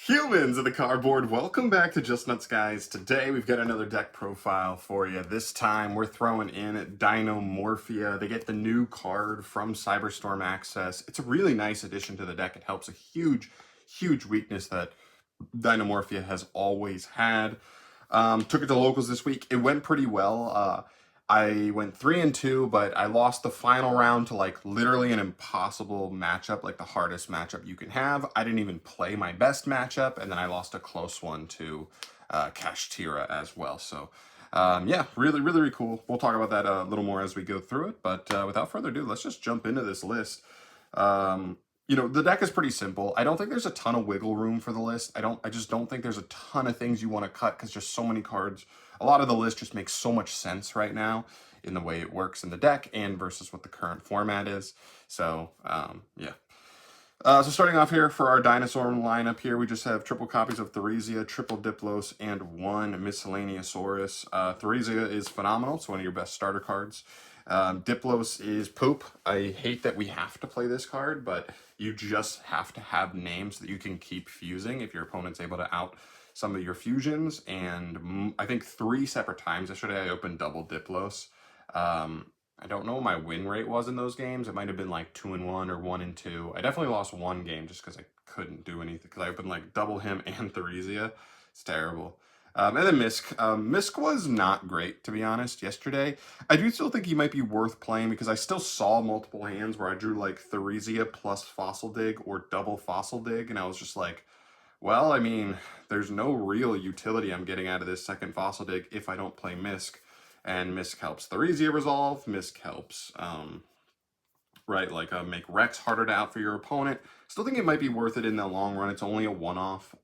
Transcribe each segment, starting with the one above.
Humans of the cardboard, welcome back to Just Nuts, guys. Today we've got another deck profile for you. This time we're throwing in DINOMORPHIA. They get the new card from Cyberstorm Access. It's a really nice addition to the deck. It helps a huge weakness that DINOMORPHIA has always had. Took it to locals this week. It went pretty well. I went 3-2, but I lost the final round to like literally an impossible matchup, like the hardest matchup you can have. I didn't even play my best matchup, and then I lost a close one to Kashtira as well. So yeah, really cool. We'll talk about that a little more as we go through it, but without further ado, let's just jump into this list. You know, the deck is pretty simple. I don't think there's a ton of wiggle room for the list. I just don't think there's a ton of things you want to cut because just so many cards. A lot of the list just makes so much sense right now in the way it works in the deck and versus what the current format is. So, yeah. So starting off here for our dinosaur lineup here, we just have triple copies of Theresia, triple Diplos, and one Miscellaneousaurus. Theresia is phenomenal. It's one of your best starter cards. Diplos is poop. I hate that we have to play this card, but you just have to have names that you can keep fusing if your opponent's able to out some of your fusions. And I think 3 separate times yesterday I opened double Diplos. I don't know what my win rate was in those games. It might have been like 2-1 or 1-2. I definitely lost one game just because I couldn't do anything because I opened like double him and Theresia. It's terrible. And then Misk. Misk was not great, to be honest, yesterday. I do still think he might be worth playing because I still saw multiple hands where I drew like Theresia plus Fossil Dig or double Fossil Dig, and I was just like, well, I mean, there's no real utility I'm getting out of this second Fossil Dig if I don't play Misk. And Misk helps Theresia resolve. Misk helps, make Rex harder to out for your opponent. Still think it might be worth it in the long run. It's only a one-off.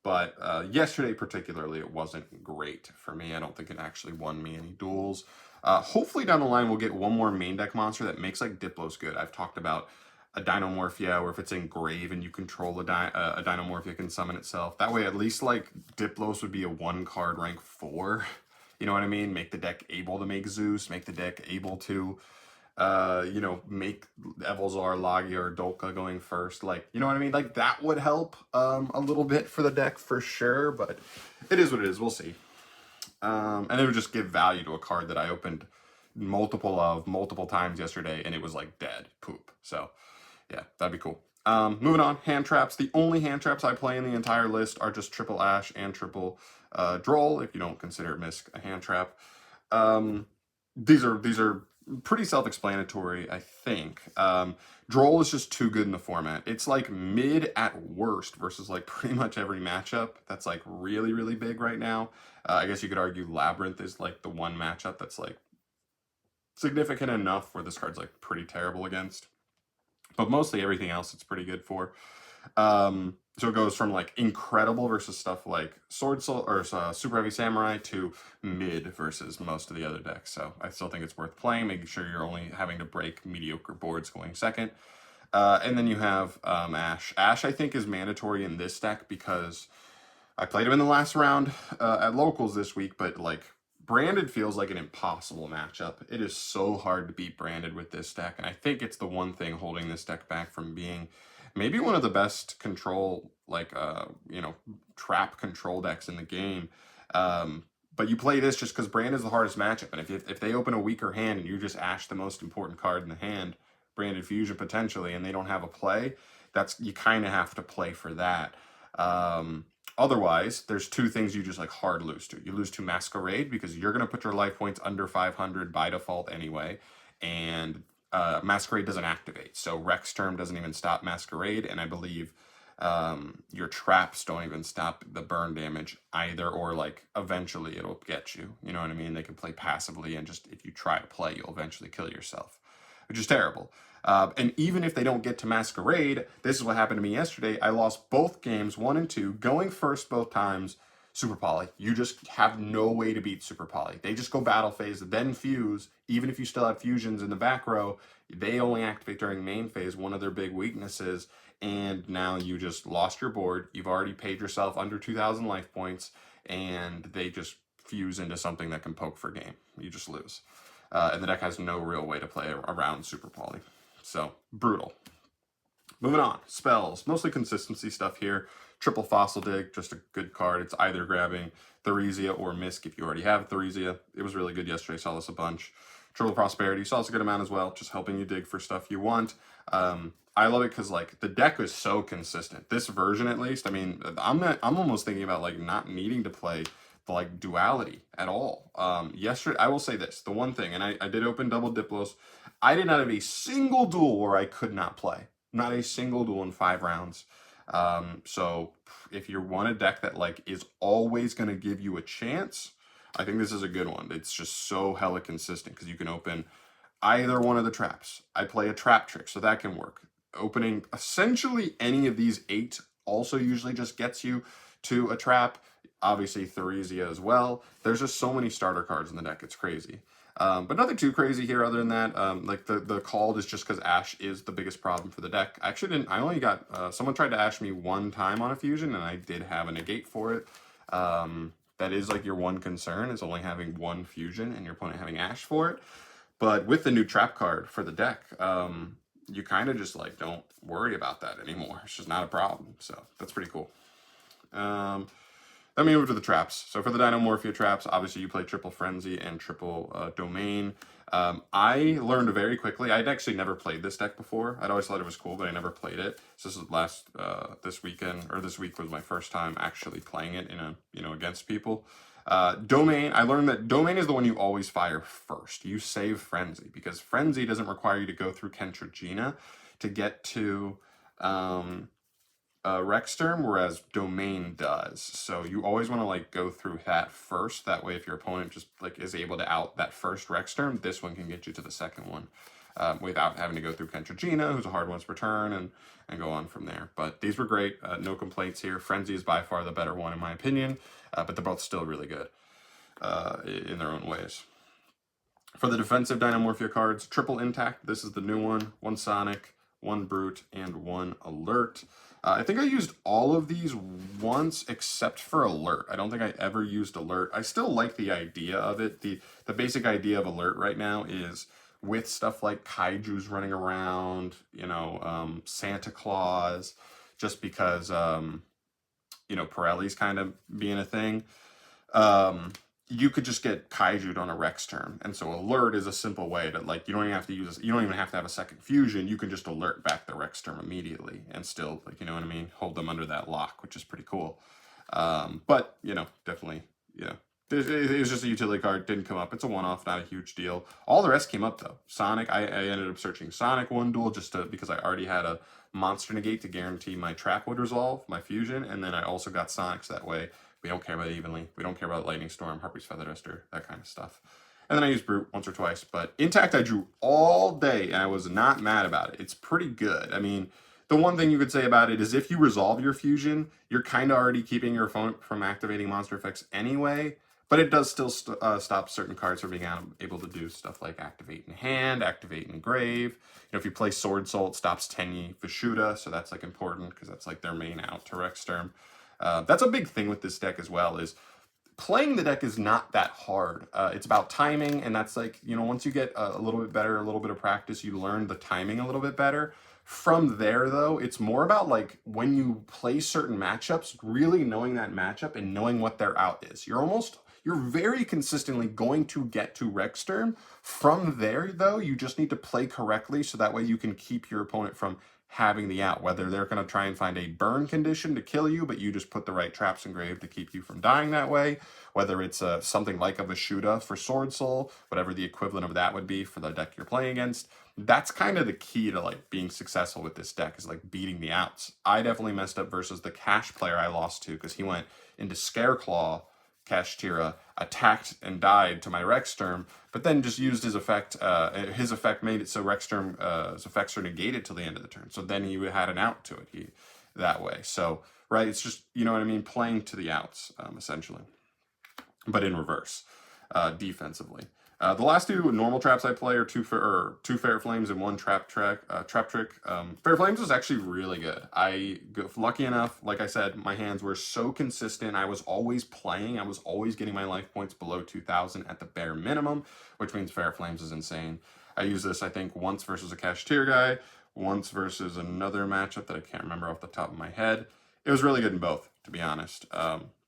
But yesterday particularly, it wasn't great for me. I don't think it actually won me any duels. Hopefully down the line, we'll get one more main deck monster that makes like Diplos good. I've talked about a DINOMORPHIA, where if it's in grave and you control a DINOMORPHIA can summon itself. That way, at least like Diplos would be a 1-card rank 4. You know what I mean? Make the deck able to make Zeus, make the deck able to, make Evolzar, Lagia, or Dolka going first. Like, you know what I mean? Like, that would help a little bit for the deck for sure, but it is what it is. We'll see. And it would just give value to a card that I opened multiple times yesterday, and it was like dead poop. So, yeah, that'd be cool. Moving on, hand traps. The only hand traps I play in the entire list are just triple Ash and triple Droll, if you don't consider Misk a hand trap. These are pretty self-explanatory, I think. Droll is just too good in the format. It's like mid at worst versus like pretty much every matchup. That's like really big right now. I guess you could argue Labyrinth is like the one matchup that's like significant enough where this card's like pretty terrible against. But mostly everything else it's pretty good for. So it goes from like incredible versus stuff like Sword Soul or Super Heavy Samurai to mid versus most of the other decks. So I still think it's worth playing, making sure you're only having to break mediocre boards going second. And then you have Ash. Ash I think is mandatory in this deck because I played him in the last round at locals this week, but like Branded feels like an impossible matchup. It is so hard to beat Branded with this deck, and I think it's the one thing holding this deck back from being maybe one of the best control, trap control decks in the game. But you play this just because Branded is the hardest matchup, and if they open a weaker hand and you just Ash the most important card in the hand, Branded Fusion potentially, and they don't have a play, you kind of have to play for that. Otherwise, there's 2 things you just like hard lose to. You lose to Masquerade because you're going to put your life points under 500 by default anyway, and Masquerade doesn't activate. So Rex Term doesn't even stop Masquerade, and I believe your traps don't even stop the burn damage either, or like eventually it'll get you. You know what I mean? They can play passively, and just if you try to play, you'll eventually kill yourself, which is terrible. And even if they don't get to Masquerade, this is what happened to me yesterday. I lost both games, 1 and 2, going first both times, Super Poly. You just have no way to beat Super Poly. They just go battle phase, then fuse. Even if you still have fusions in the back row, they only activate during main phase, one of their big weaknesses, and now you just lost your board. You've already paid yourself under 2,000 life points, and they just fuse into something that can poke for game. You just lose. And the deck has no real way to play around Super Poly. So, brutal. Moving on, spells, mostly consistency stuff here. Triple Fossil Dig, just a good card. It's either grabbing Theresia or Misk if you already have Theresia. It was really good yesterday, saw this a bunch. Triple Prosperity, saw this a good amount as well, just helping you dig for stuff you want. I love it because like the deck is so consistent. This version at least, I mean, I'm almost thinking about like not needing to play the like duality at all. Yesterday, I will say this, the one thing, and I did open double Diplos, I did not have a single duel where I could not play. Not a single duel in 5 rounds. So if you want a deck that like is always going to give you a chance, I think this is a good one. It's just so hella consistent because you can open either one of the traps. I play a trap trick, so that can work. Opening essentially any of these 8 also usually just gets you to a trap. Obviously Theresia as well. There's just so many starter cards in the deck, it's crazy. But nothing too crazy here other than that. Like the called is just because Ash is the biggest problem for the deck. I actually didn't, I only got, someone tried to Ash me 1 time on a fusion and I did have a negate for it. That is like your one concern, is only having 1 fusion and your opponent having Ash for it. But with the new trap card for the deck, you kind of just like don't worry about that anymore. It's just not a problem. So that's pretty cool. Then we move to the traps. So for the Dinomorphia traps, obviously you play Triple Frenzy and Triple Domain. I learned very quickly. I'd actually never played this deck before. I'd always thought it was cool, but I never played it. So this is this weekend, or this week was my first time actually playing it in a, against people. Domain, I learned that Domain is the one you always fire first. You save Frenzy, because Frenzy doesn't require you to go through Kentragina to get to Rexterm, whereas Domain does. So you always want to like go through that first. That way if your opponent just like is able to out that first Rexterm, this one can get you to the second one without having to go through Kentragina, who's a hard one to return, and go on from there. But these were great. No complaints here. Frenzy is by far the better one in my opinion, but they're both still really good in their own ways. For the defensive Dinomorphia cards, Triple Intact. This is the new one. 1 Sonic, 1 Brute, and 1 Alert. I think I used all of these once except for Alert. I don't think I ever used Alert. I still like the idea of it. The basic idea of Alert right now is with stuff like Kaiju's running around, Santa Claus, just because, Pirelli's kind of being a thing. You could just get Kaiju'd on a Rex turn. And so Alert is a simple way to, like, you don't even have to use, you don't even have to have a second fusion. You can just alert back the Rex turn immediately and still, like, you know what I mean? Hold them under that lock, which is pretty cool. But, definitely, it was just a utility card, didn't come up. It's a one-off, not a huge deal. All the rest came up, though. Sonic, I ended up searching Sonic 1 duel because I already had a monster negate to guarantee my trap would resolve, my fusion, and then I also got Sonics that way. We don't care about Evenly. We don't care about Lightning Storm, Harpy's Feather Duster, that kind of stuff. And then I used Brute once or twice. But Intact I drew all day, and I was not mad about it. It's pretty good. I mean, the one thing you could say about it is if you resolve your fusion, you're kind of already keeping your opponent from activating monster effects anyway. But it does still stop certain cards from being able to do stuff like activate in hand, activate in grave. If you play Sword Soul, it stops Tenyi Vishuda, so that's like important because that's like their main out to Rexterm. That's a big thing with this deck as well, is playing the deck is not that hard. It's about timing, and that's like, once you get a little bit better, a little bit of practice, you learn the timing a little bit better. From there, though, it's more about like when you play certain matchups, really knowing that matchup and knowing what their out is. You're very consistently going to get to Rexterm. From there, though, you just need to play correctly so that way you can keep your opponent from having the out, whether they're going to try and find a burn condition to kill you, but you just put the right traps in grave to keep you from dying that way, whether it's something like a Vishuda for Sword Soul, whatever the equivalent of that would be for the deck you're playing against. That's kind of the key to like being successful with this deck, is like beating the outs. I definitely messed up versus the Cash player I lost to, because he went into Scareclaw, Kashtira, attacked and died to my Rexterm, but then just used his effect. His effect made it so Rexterm's effects are negated till the end of the turn. So then he had an out to it that way. So, right, it's just, you know what I mean, playing to the outs, essentially. But in reverse, defensively. The last 2 normal traps I play are 2 Fair Flames and 1 Trap Trick. Fair Flames was actually really good. Lucky enough, like I said, my hands were so consistent. I was always playing. I was always getting my life points below 2,000 at the bare minimum, which means Fair Flames is insane. I used this, I think, once versus a Cashier guy, once versus another matchup that I can't remember off the top of my head. It was really good in both, to be honest.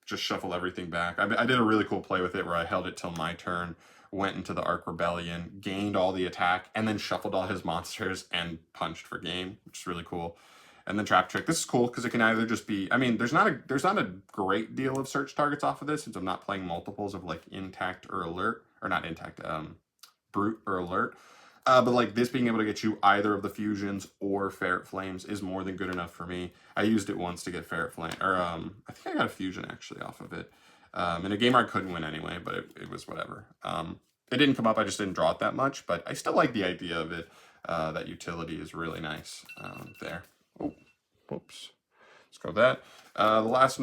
Just shuffle everything back. I did a really cool play with it where I held it till my turn, went into the Arc Rebellion, gained all the attack, and then shuffled all his monsters and punched for game, which is really cool. And then Trap Trick. This is cool because it can either just be, I mean, there's not a great deal of search targets off of this since I'm not playing multiples of like Intact or Alert, or not Intact, Brute or Alert. But like this being able to get you either of the fusions or Ferret Flames is more than good enough for me. I used it once to get Ferret Flame, or I think I got a fusion actually off of it. In a game where I couldn't win anyway, but it was whatever. It didn't come up, I just didn't draw it that much, but I still like the idea of it. That utility is really nice there. Oh, whoops. Let's go with that. The last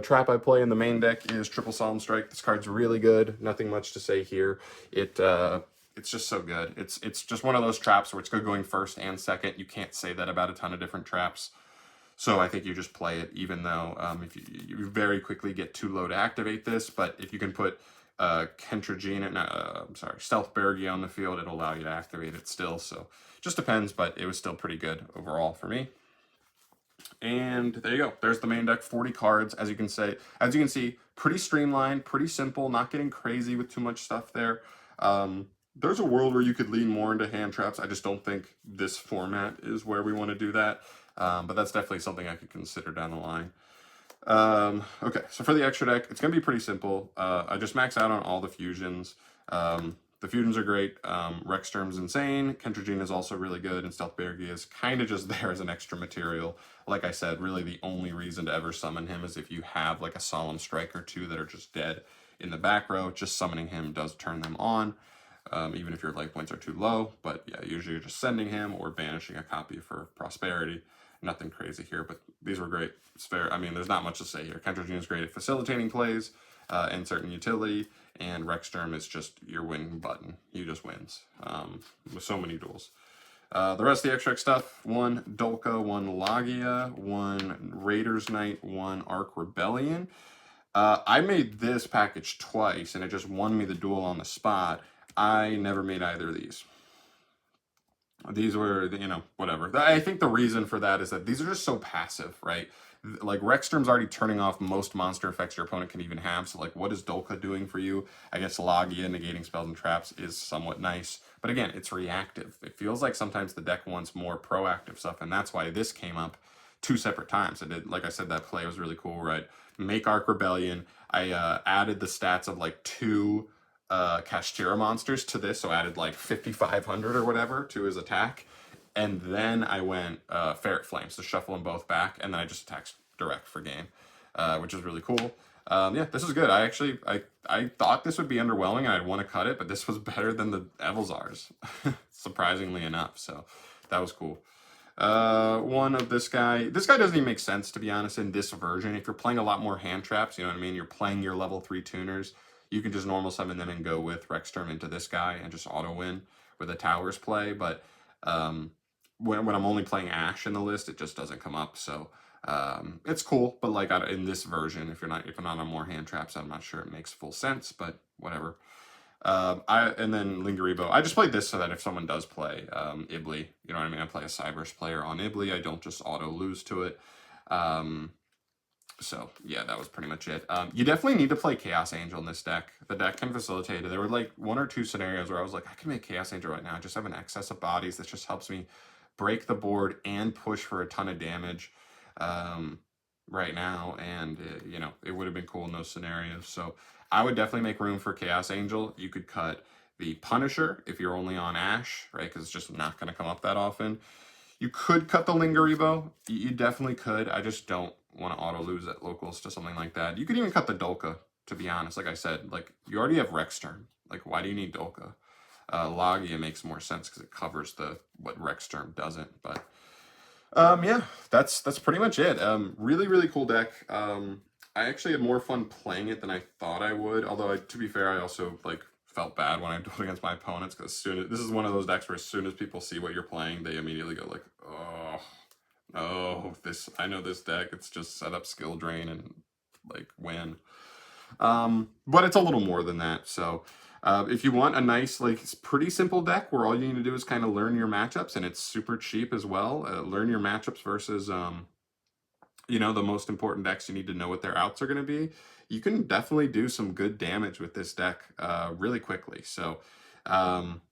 trap I play in the main deck is Triple Solemn Strike. This card's really good. Nothing much to say here. It's just so good. It's just one of those traps where it's good going first and second. You can't say that about a ton of different traps. So I think you just play it, even though if you very quickly get too low to activate this. But if you can put Stealth Bergie on the field, it'll allow you to activate it still. So just depends, but it was still pretty good overall for me. And there you go. There's the main deck, 40 cards. As you can see, pretty streamlined, pretty simple, not getting crazy with too much stuff there. There's a world where you could lean more into hand traps. I just don't think this format is where we want to do that. But that's definitely something I could consider down the line. Okay, so for the extra deck, it's going to be pretty simple. I just max out on all the fusions. The fusions are great. Rexterm's insane. Kentragene is also really good, and Stealth Bergie is kind of just there as an extra material. Like I said, really the only reason to ever summon him is if you have like a Solemn Strike or two that are just dead in the back row. Just summoning him does turn them on, even if your life points are too low. But yeah, usually you're just sending him or banishing a copy for prosperity. Nothing crazy here, but these were great. It's fair. I mean, there's not much to say here. Kentragene is great at facilitating plays and certain utility, and Rexterm is just your win button. He just wins with so many duels. The rest of the extra stuff: 1 Dolka, 1 Lagia, 1 Raiders Knight, 1 Arc Rebellion. I made this package twice, and it just won me the duel on the spot. I never made either of these. These were, you know, whatever. I think the reason for that is that these are just so passive, right? Like, Rexterm's already turning off most monster effects your opponent can even have, so, like, what is Dolka doing for you? I guess Lagia negating spells and traps is somewhat nice, but again, it's reactive. It feels like sometimes the deck wants more proactive stuff, and that's why this came up 2 separate times. I did, like I said, that play was really cool, right? Make Arc Rebellion. I added the stats of, like, 2 Kashtira monsters to this, so added like 5,500 or whatever to his attack, and then I went Ferret Flames to shuffle them both back, and then I just attacked direct for game, which is really cool. Yeah, this is good. I thought this would be underwhelming and I'd want to cut it, but this was better than the Evilzars, surprisingly enough, so that was cool. One of this guy doesn't even make sense, to be honest, in this version. If you're playing a lot more hand traps, you know what I mean, you're playing your level 3 tuners, you can just normal summon them and go with Rexterm into this guy and just auto win with a Towers play. But when I'm only playing Ash in the list, it just doesn't come up. So it's cool, but like in this version, if you're not on more hand traps, I'm not sure it makes full sense. But whatever. And then Lingeribo. I just played this so that if someone does play Ibly, you know what I mean, I play a Cybers player on Ibly, I don't just auto lose to it. So yeah, that was pretty much it. You definitely need to play Chaos Angel in this deck. The deck can facilitate it. There were like 1 or 2 scenarios where I was like, I can make Chaos Angel right now. I just have an excess of bodies that just helps me break the board and push for a ton of damage right now. And you know, it would have been cool in those scenarios. So I would definitely make room for Chaos Angel. You could cut the Punisher if you're only on Ash, right? Because it's just not going to come up that often. You could cut the Lingeribo. You definitely could. I just don't want to auto lose at locals to something like that. You could even cut the Dolka, to be honest. Like I said, like you already have Rexterm. Like, why do you need Dolka? Lagia makes more sense because it covers what Rexterm doesn't. But yeah, that's pretty much it. Really, really cool deck. I actually had more fun playing it than I thought I would. Although, to be fair, I also like felt bad when I dueled against my opponents because this is one of those decks where as soon as people see what you're playing, they immediately go like, oh, I know this deck. It's just set up skill drain and like win. But it's a little more than that. So If you want a nice, like, pretty simple deck where all you need to do is kind of learn your matchups, and it's super cheap as well, learn your matchups versus, you know, the most important decks, you need to know what their outs are going to be. You can definitely do some good damage with this deck really quickly. So,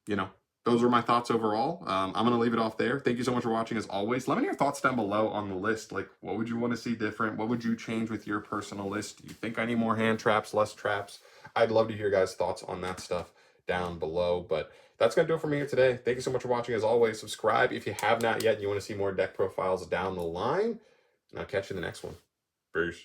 you know, those were my thoughts overall. I'm going to leave it off there. Thank you so much for watching as always. Let me know your thoughts down below on the list. Like, what would you want to see different? What would you change with your personal list? Do you think I need more hand traps, less traps? I'd love to hear your guys' thoughts on that stuff down below. But that's going to do it for me here today. Thank you so much for watching as always. Subscribe if you have not yet and you want to see more deck profiles down the line. And I'll catch you in the next one. Peace.